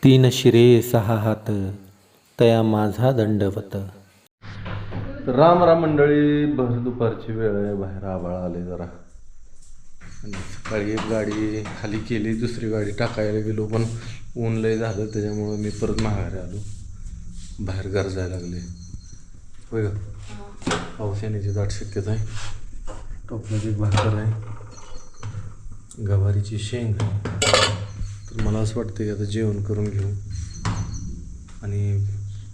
तीन शिरे सहा हात तया माझा दंडवत. राम राम मंडळी, भर दुपारची वेळ आहे, बाहेर आभाळ आले जरा. आणि सकाळी एक गाडी खाली केली, दुसरी गाडी टाकायला गेलो, पण ऊन लय झालं त्याच्यामुळं मी परत माघारी आलो. बाहेर गरजायला लागले. होय का, पाऊस येण्याची दाट शक्यता आहे. टोपल्याची भाकर आहे, गवारीची शेंग. तर मला असं वाटतं की आता जेवण करून घेऊ. आणि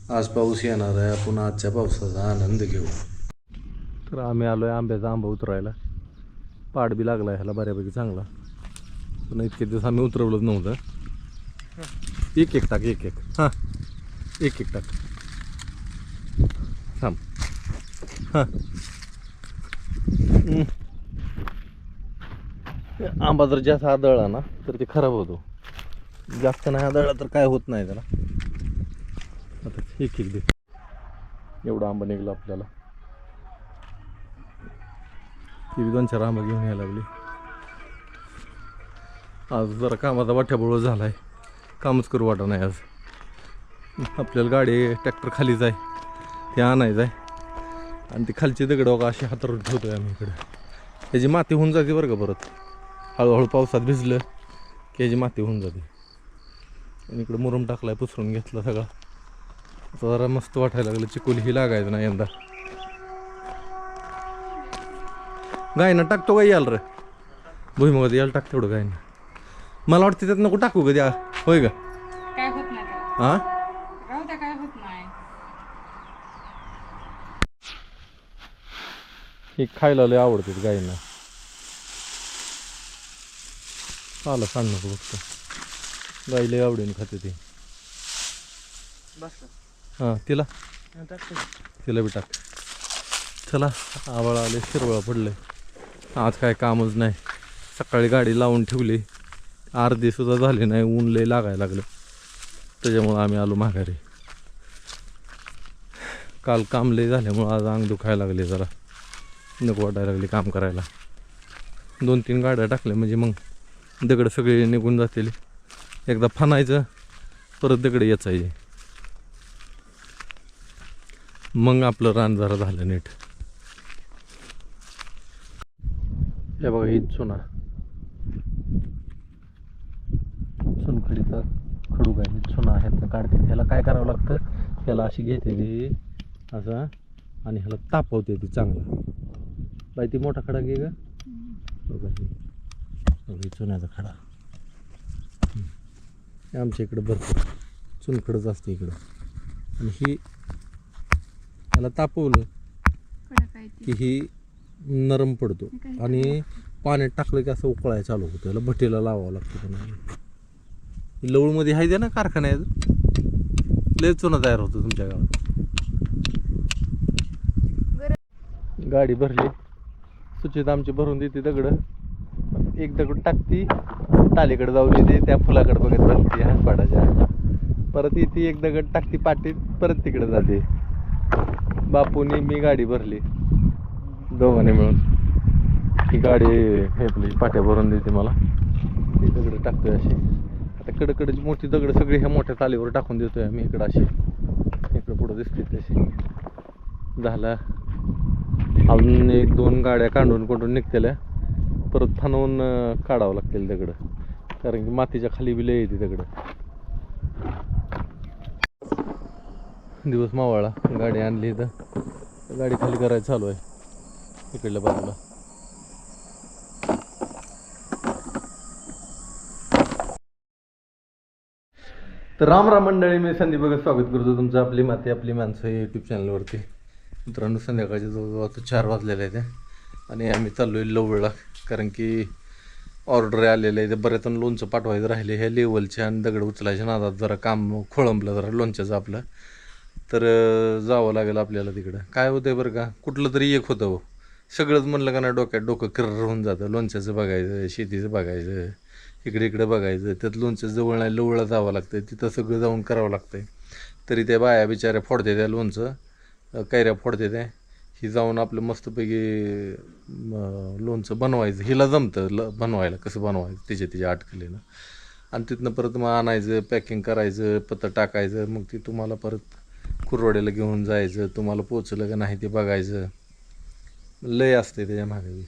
आज पाऊस येणार आहे, आपण आजच्या पावसाचा आनंद घेऊ. तर आम्ही आलो आहे आंब्याचा आंबा उतरायला. पाड बी लागला आहे ह्याला बऱ्यापैकी चांगला, पण इतके दिवस आम्ही उतरवलंच नव्हतं. एक एक टाक, एक एक, हां एक एक टाक, थांब. हां, आंबा जर जास्त आदळला ना तर ते खराब होतो. जास्त नाही आदळला तर काय होत नाही त्याला. आता एक एक दे. एवढा आंबा निघला आपल्याला. ती 2-4 आंबा घेऊन यायला लागली. आज जरा कामाचा वाट्याबोळ झाला आहे, कामच करू वाटत नाही आज. आपल्याला गाडी ट्रॅक्टर खालीच आहे, ते आणायचं आहे. आणि ती खालची दगड बघा अशी हातारून ठेवतो आहे आम्ही इकडं. ह्याची माती होऊन जाते बरं का. परत हळूहळू पावसात भिजलं की ह्याची माती होऊन जाते. आणि इकडं मुरुम टाकला आहे, पुसरून घेतला सगळा. आता जरा मस्त वाटायला लागलं. चिकोली ही लागायचं नाही यंदा. गायनं टाकतो का याल रे भुईमुगात, याला टाक तेवढं गायनं. मला वाटतं त्यात नको टाकू का द्या. होय का, काय होत नाही हां राहू द्या, काय होत नाही. हे खायला लय आवडतात गायींना. आलं सांग नको बघतो. गाई लय आवडीने खाते ती. हां तिला तिला बी टाक. चला, आवाळ आले, शिरवळा पडले. आज काय कामच नाही. सकाळी गाडी लावून ठेवली, अर्धी सुद्धा झाली नाही, ऊन लय लागायला लागलं. त्याच्यामुळं आम्ही आलो माघारी. काल काम लय झाल्यामुळं आज अंग दुखायला लागले, जरा नको वाटायला लागली काम करायला. 2-3 गाड्या टाकल्या म्हणजे मग दगड सगळे निघून जातील. एकदा फनायचं, परत दगड याचायचे, मग आपलं रान जरा झालं नीट. हे बघा, ही चुना चुनखडीचा खडूक आहे. चुना ह्यातनं काढते. ह्याला काय करावं लागतं, ह्याला अशी घेते ती असं आणि ह्याला तापवते ती चांगला. बाई ती मोठा खडा घे का. बघा ही चुन्याचा खडा. आमच्या इकडं भरपूर चुनखडच असते इकडं. आणि ही ह्याला तापवलं की ही नरम पडतो आणि पाण्यात टाकलं की असं उकळायला चालू होतं. त्याला भट्टीला लावावं लागतं. पण लवळमध्ये आहे दे ना कारखान्यात, लय चुना तयार होतो तुमच्या गावात. गाडी भरली, सुचित आमची भरून देते दगड. एक दगड टाकती, टालीकडे जाऊन येते, त्या फुलाकडे बघत बसते हातपाडाच्या. परत येते, एक दगड टाकती पाटीत, परत तिकडे जाते. बापूनी मी गाडी भरली, दोघांनी मिळून. ही गाडी हेपली पाट्या भरून देते मला. ही दगड टाकतोय अशी. आता कडकडची मोठी दगड सगळी ह्या मोठ्या तालीवर टाकून देतोय आम्ही इकडं. अशी इकडं पुढं दिसते तशी. झाला, अजून 1-2 गाड्या काढून निघतेल्या. परत थांबवून काढावं लागतील दगड, कारण की मातीच्या खाली बी लय येते दगड. दिवस मावळला, गाडी आणली तर गाडी खाली करायचं चालू आहे इकडल्या बाजूला. तर राम राम मंडळी, मी संदीप बघत स्वागत करतो तुमचं आपली माती आपली माणसं यूट्यूब चॅनलवरती. मित्रांनो, संध्याकाळच्या जवळजवळ 4 वाजलेले आहेत आणि आम्ही चाललो आहे लवळला, कारण की ऑर्डर आलेलं आहे. ते बऱ्याच लोणचं पाठवायचं राहिले ह्या लेवलचे, आणि दगड उचलायच्या नादात जरा काम खोळंबलं जरा लोणच्याचं आपलं. तर जावं लागेल आपल्याला तिकडं. काय होतं आहे बरं का, कुठलं तरी एक होतं हो. सगळंच म्हणलं का नाही, डोक्यात डोकं किर्र होऊन जातं. लोणच्याचं बघायचं, शेतीचं बघायचं, इकडे बघायचं. त्यात लोणचं जवळ नाही, लवळला जावं लागतं, तिथं सगळं जाऊन करावं लागतं. तरी त्या बाया बिचाऱ्या फोडते त्या लोणचं, कैऱ्या फोडते त्या. ही जाऊन आपलं मस्तपैकी लोणचं बनवायचं. हिला जमतं बनवायला, कसं बनवायचं तिच्या अटकलेलं. आणि तिथनं परत मग आणायचं, पॅकिंग करायचं, पत्र टाकायचं, मग ती तुम्हाला परत कुरवाड्याला घेऊन जायचं, तुम्हाला पोचलं का नाही ते बघायचं. लय असते त्याच्या मागे.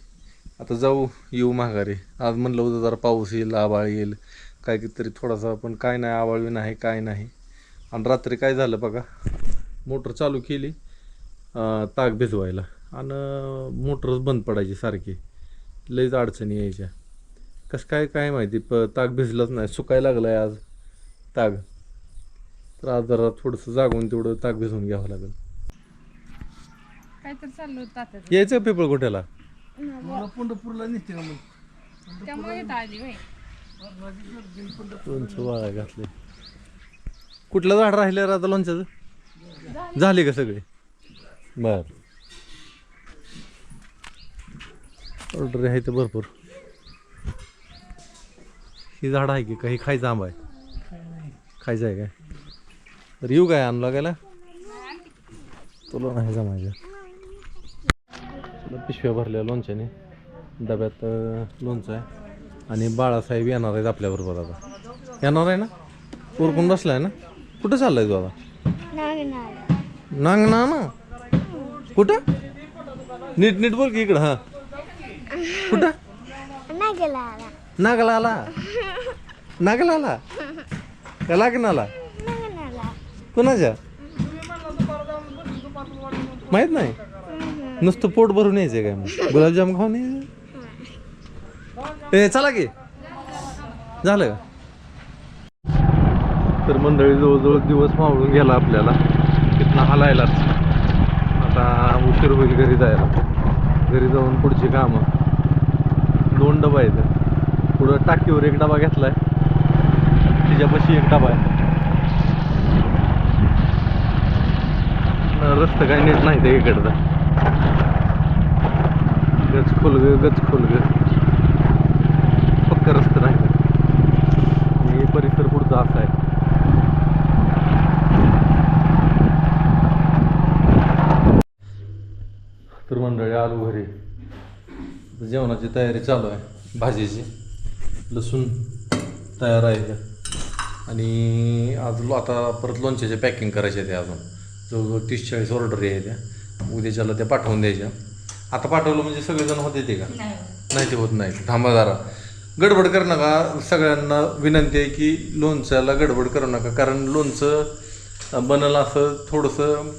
आता जाऊ येऊ माघारी. आज म्हणलं होतं जरा पाऊस येईल, आभाळ येईल काय तरी थोडासा, पण काय नाही, आभाळी नाही, काय नाही. आणि रात्री काय झालं बघा, मोटर चालू केली ताक भिजवायला आणि मोटरच बंद पडायची सारखी, लईच अडचणी यायच्या. कसं काय माहिती, ताक भिजलंच नाही, सुकायला लागलं आहे आज ताक. तर आज जरा थोडंसं जागून तेवढं ताक भिजवून घ्यावं लागेल. काय तर चाललं होतं आता. यायचं पिपळकोट्याला? पंढरपूरला निघते का मग? त्यामुळे येत आली बाई. लोणचं वाळा घातले. कुठलं झाड राहिलं आता लोणच्याचं? झाले का सगळे? बर. ऑर्डर आहे तर भरपूर. ही झाड आहे की काही खायचं आंबा आहे? खायचं आहे काय? तर येऊ काय आणला गेला तुला नाही जमायचं. पिशव्या भरल्या लोणच्याने, डब्यात लोणचं आहे. आणि बाळासाहेब येणार आहेत आपल्याबरोबर. आता येणार आहे ना? उरकून बसलाय ना? कुठं चाललाय तू आता? नांगणा ना? कुठं? नीट बोल की इकडं. हा कुठं? नागला आला. नागला आला का लागणाला? कुणाच्या माहित नाही? नुसतं पोट भरून यायचंय काय? मग गुलाबजाम खाऊन यायचं. चला की झालं का? तर मंडळी जवळजवळ दिवस मावळून गेला आपल्याला, तिथनं हलायलाच. आता उशीर होईल घरी जायला. घरी जाऊन पुढची कामं. 2 डबा आहेत. पुढं टाकीवर एक डबा घेतलाय, तिच्यापाशी एक डबा आहे. रस्ता काय नीट नाही ते इकडचा. गच खोलग पक्का रस्ता नाही. आणि परिसर पुढचा असा आहे. तर मंडळी आलो घरी. जेवणाची तयारी चालू आहे. भाजीची लसूण तयार आहे. आणि आज आता परत लोणच्याचे पॅकिंग करायचे ते अजून जवळजवळ 30-40 ऑर्डर आहे त्या. उद्याच्याला त्या पाठवून द्यायच्या. आता पाठवलं म्हणजे सगळेजण होते ते का? नाही ते होत नाही. थांबा जरा, गडबड करू नका. सगळ्यांना विनंती आहे की लोणच्याला गडबड करू नका. कारण लोणचं बनलं असं थोडंसं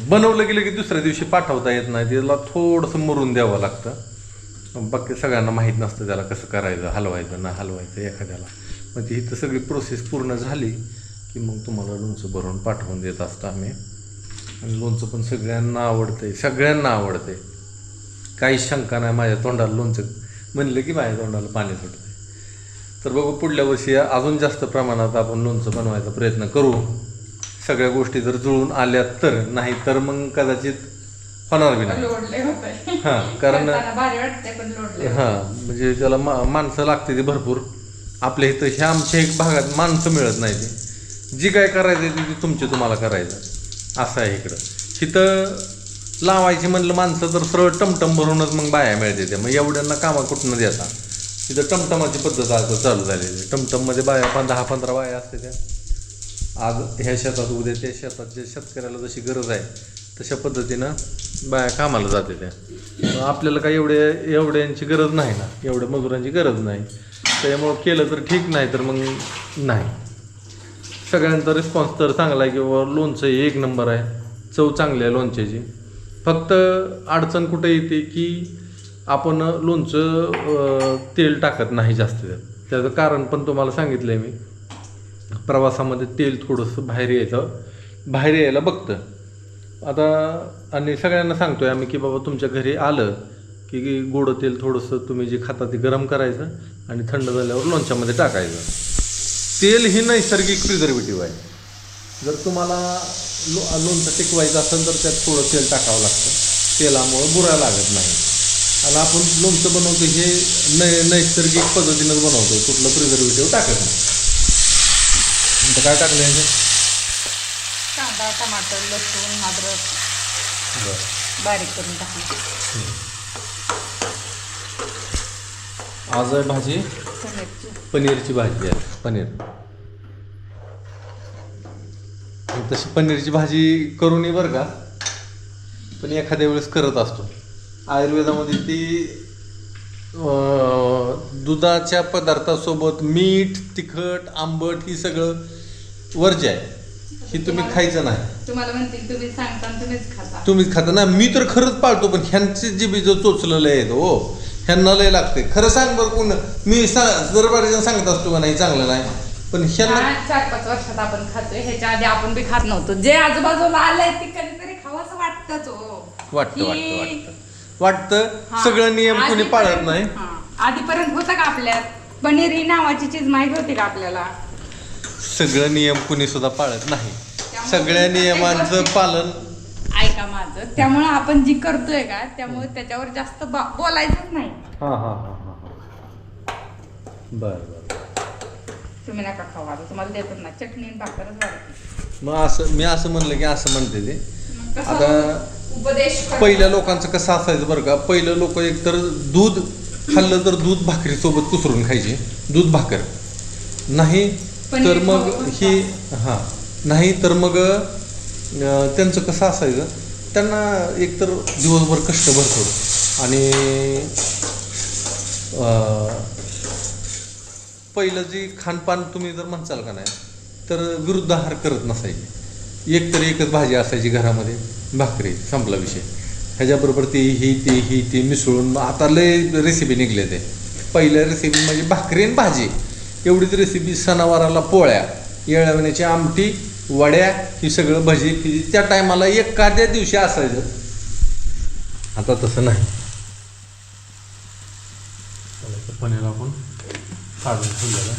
बनवलं गेलं की दुसऱ्या दिवशी पाठवता येत नाही. त्याला थोडंसं मुरून द्यावं लागतं. बाकी सगळ्यांना माहीत नसतं त्याला कसं करायचं, हलवायचं ना हलवायचं एखाद्याला. मग ती इथं सगळी प्रोसेस पूर्ण झाली की मग तुम्हाला लोणचं भरून पाठवून देत असतं आम्ही. आणि लोणचं पण सगळ्यांना आवडते. काहीच शंका नाही. माझ्या तोंडाला लोणचं म्हणलं की माझ्या तोंडाला पाणी सुटते. तर बघू पुढल्या वर्षी अजून जास्त प्रमाणात आपण लोणचं बनवायचा प्रयत्न करू. सगळ्या गोष्टी जर जुळून आल्या तर, नाही तर मग कदाचित होणार बी नाही. हां कारण म्हणजे त्याला माणसं लागते ती भरपूर. आपल्या इथं ह्या आमच्या एक भागात माणसं मिळत नाही. ती जी काय करायचं ती तुम्हाला करायचं असं आहे इकडं. इथं लावायची म्हणलं माणसं तर सरळ टमटम भरूनच मग बाया मिळते त्या. मग एवढ्यांना कामा कुठनं देता. इथं टमटमाची पद्धत आज चालू झालेली. टमटममध्ये बाया 10-15 बाया असते त्या. आज ह्या शेतात उद्या त्या शेतात, ज्या शेतकऱ्याला जशी गरज आहे तशा पद्धतीनं बाया कामाला जाते त्या. आपल्याला काही एवढ्यांची गरज नाही ना, एवढ्या मजुरांची गरज नाही. त्यामुळं केलं तर ठीक, नाही तर मग नाही. सगळ्यांचा रिस्पॉन्स तर चांगला आहे की बाबा लोणचं एक नंबर आहे, चव चांगली आहे लोणच्याची. फक्त अडचण कुठे येते की आपण लोणचं तेल टाकत नाही जास्त. त्याचं कारण पण तुम्हाला सांगितलं आहे मी. प्रवासामध्ये तेल थोडंसं बाहेर यायला बघतं. आता आणि सगळ्यांना सांगतो आहे आम्ही की बाबा तुमच्या घरी आलं की गोडं तेल थोडंसं तुम्ही जे खाता ते गरम करायचं आणि थंड झाल्यावर लोणच्यामध्ये टाकायचं. तेल ही नैसर्गिक प्रिझर्वेटिव्ह आहे. जर तुम्हाला लोणचं टिकवायचं असेल तर त्यात थोडं तेल टाकावं लागतं. तेलामुळं बुरा लागत नाही. आणि आपण लोणचं बनवतो हे नैसर्गिक पद्धतीनंच बनवतो, कुठलं प्रिझर्वेटिव्ह टाकत नाही. नंतर काय टाकलं याचं? कांदा, टमाटर, लसूण, अद्रक बारीक करून टाकलं. आज आहे भाजी टोमॅटो पनीरची भाजी आहे पनीर. तशी पनीरची भाजी करून ये बरं का, पण एखाद्या वेळेस करत असतो. आयुर्वेदामध्ये ती दुधाच्या पदार्थासोबत मीठ, तिखट, आंबट ही सगळं वर्ज्य आहे. ही तुम्ही खायचं नाही. तुम्हाला म्हणतील तुम्ही सांगता आणि तुम्हीच खाता. तुम्हीच खाता ना. मी तर खरंच पाळतो, पण ह्यांची जिबी जो चोचलेलं आहे हो, ह्यांना लय लागते. खरं सांग बरं कोण, मी जर बरेच सांगत असतो का नाही चांगलं नाही, पण ह्यांना 4-5 वर्षात आपण खातोय. ह्याच्या आधी आपण बी खात नव्हतो. जे आजूबाजूला आलंय ते कधीतरी खावंसं वाटतंच हो. वाटतं सगळं नियम कोणी पाळत नाही. आधीपर्यंत होतं का आपल्यात पनीर ही नावाची चीज माहित होती का आपल्याला? सगळं नियम कुणी सुद्धा पाळत नाही. सगळ्या नियमांचं पालन ऐका माझं. त्यामुळे आपण जी करतोय का त्यामुळे त्याच्यावर जास्त बोलायचंच नाही. बर. तुम्ही नका खावा, तुम्हाला देतात ना चटणी आणि भाकरच वाढते. मग असं मी असं म्हणलं की असं म्हणते ते. आता उपदेश पहिल्या लोकांचं कसं असायचं बरं का, पहिलं लोक एकतर दूध खाल्लं तर दूध भाकरी सोबत कुसरून खायचे, दूध भाकर नाही तर मग ही नाही तर मग त्यांचं कसं असायचं, त्यांना एकतर दिवसभर कष्ट भरपूर आणि पहिलं जी खानपान तुम्ही जर म्हणसाल का नाही तर विरुद्ध आहार करत नसायचे. एकतर एकच भाजी असायची घरामध्ये, भाकरी, संपला विषय. ह्याच्याबरोबर ती मिसळून आता लय रेसिपी निघले. ते पहिल्या रेसिपी म्हणजे भाकरी आणि भाजी एवढीच रेसिपी. सणावाराला पोळ्या, येळवण्याची आमटी, वड्या, ही सगळं भजी फिजी त्या टायमाला एखाद्या दिवशी असायचं. आता तसं नाही. पनीर आपण काढून ठेवलेलं